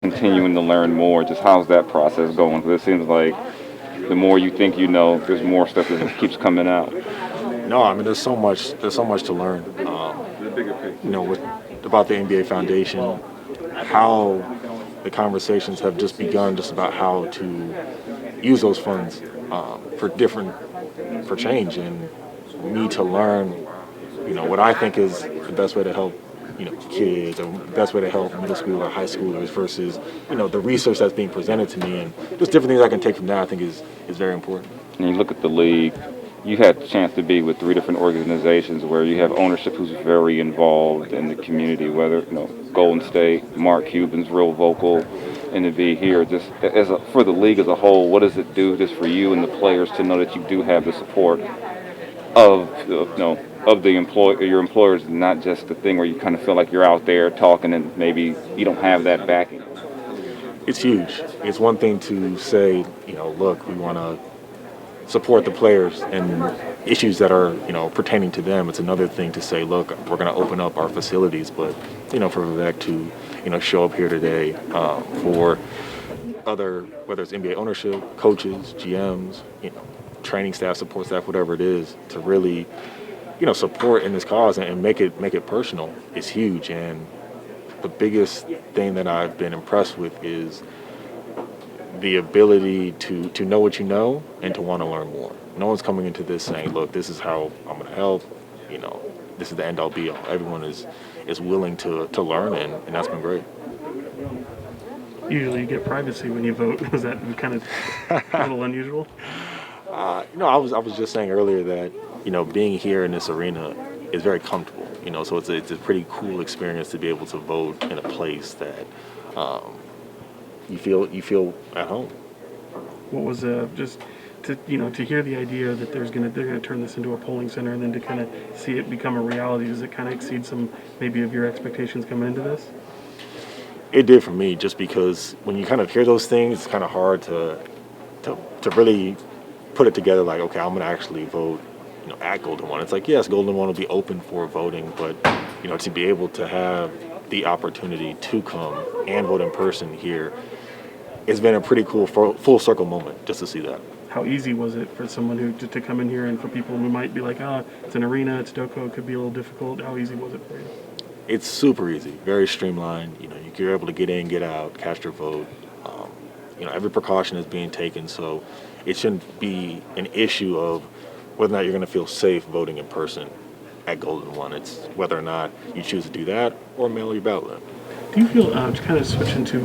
continuing to learn more. Just how's that process going? Because it seems like the more you think you know, there's more stuff that just keeps coming out. No, I mean there's so much to learn. With about the NBA Foundation, how the conversations have just begun, just about how to use those funds for change, and me to learn, what I think is the best way to help, kids, or the best way to help middle school or high schoolers versus, the research that's being presented to me, and just different things I can take from that. I think is very important. And you look at the league, you had the chance to be with three different organizations where you have ownership who's very involved in the community, whether, Golden State, Mark Cuban's real vocal, and to be here just for the league as a whole, what does it do just for you and the players to know that you do have the support of of the your employers, not just the thing where you kind of feel like you're out there talking and maybe you don't have that backing. It's huge. It's one thing to say, look, we want to support the players and issues that are, pertaining to them. It's another thing to say, look, we're going to open up our facilities, but, for Vivek to, show up here today for other, whether it's NBA ownership, coaches, GMs, training staff, support staff, whatever it is, to really, support in this cause and make it personal is huge. And the biggest thing that I've been impressed with is the ability to know what you know and to want to learn more. No one's coming into this saying, look, this is how I'm going to help, this is the end all be all. Everyone is willing to learn, and that's been great. Usually you get privacy when you vote. Was that kind of a little unusual? I was just saying earlier that, being here in this arena is very comfortable, so it's a pretty cool experience to be able to vote in a place that you feel at home. What was just to hear the idea that they're gonna turn this into a polling center, and then to kind of see it become a reality? Does it kind of exceed some maybe of your expectations coming into this? It did for me, just because when you kind of hear those things, it's kind of hard to really put it together. Like, okay, I'm gonna actually vote, at Golden One. It's like, yes, Golden One will be open for voting, but to be able to have the opportunity to come and vote in person here, it's been a pretty cool full circle moment just to see that. How easy was it for someone who to come in here, and for people who might be like, it's an arena, it's Doco, it could be a little difficult? How easy was it for you? It's super easy, very streamlined. You're able to get in, get out, cast your vote. Every precaution is being taken, so it shouldn't be an issue of whether or not you're going to feel safe voting in person at Golden One. It's whether or not you choose to do that or mail your ballot in. Do you feel, to kind of switch into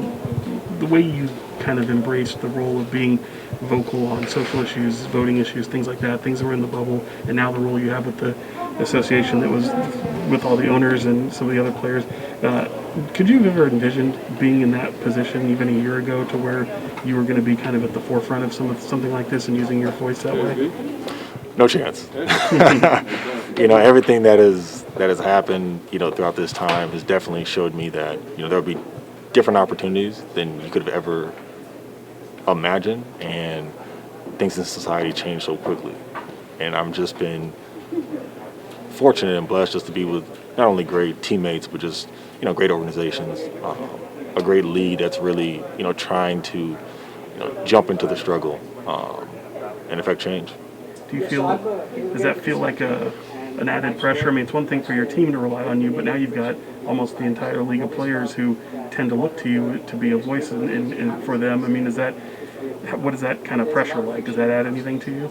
the way you kind of embraced the role of being vocal on social issues, voting issues, things like that, things that were in the bubble, and now the role you have with the association that was with all the owners and some of the other players, could you have ever envisioned being in that position even a year ago, to where you were going to be kind of at the forefront of something like this and using your voice that way? No chance. Everything that has happened, throughout this time has definitely showed me that, there'll be different opportunities than you could have ever imagined, and things in society change so quickly. And I've just been fortunate and blessed just to be with not only great teammates, but just, great organizations, a great lead that's really, trying to, jump into the struggle and affect change. Does that feel like an added pressure? I mean, it's one thing for your team to rely on you, but now you've got almost the entire league of players who tend to look to you to be a voice for them. I mean, what is that kind of pressure like? Does that add anything to you?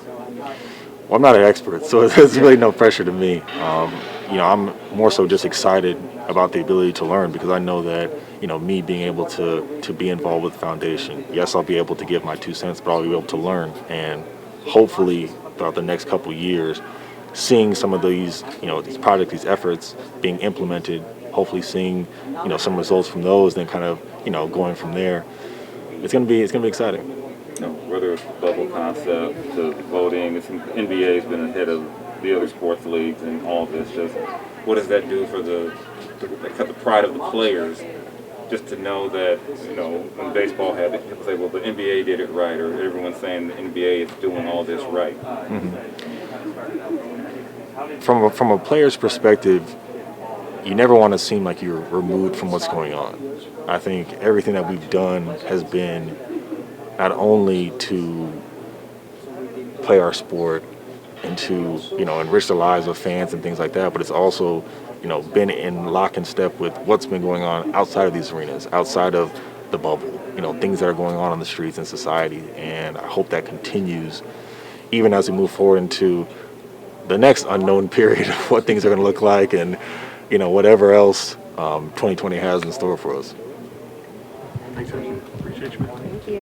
Well, I'm not an expert, so there's really no pressure to me. I'm more so just excited about the ability to learn, because I know that, me being able to be involved with the foundation, yes, I'll be able to give my 2 cents, but I'll be able to learn. And hopefully throughout the next couple of years, seeing some of these projects, these efforts being implemented, hopefully seeing, some results from those, then kind of, going from there. It's gonna be exciting. Whether it's the bubble concept to voting, NBA has been ahead of the other sports leagues and all of this. Just what does that do for the pride of the players? Just to know that, when baseball had it, people say, well, the NBA did it right, or everyone's saying the NBA is doing all this right. From a player's perspective, you never want to seem like you're removed from what's going on. I think everything that we've done has been not only to play our sport and to, enrich the lives of fans and things like that, but it's also, been in lock and step with what's been going on outside of these arenas, outside of the bubble, things that are going on the streets and society. And I hope that continues even as we move forward into the next unknown period of what things are going to look like and, whatever else 2020 has in store for us. Thanks, Coach. Appreciate you. Thank you.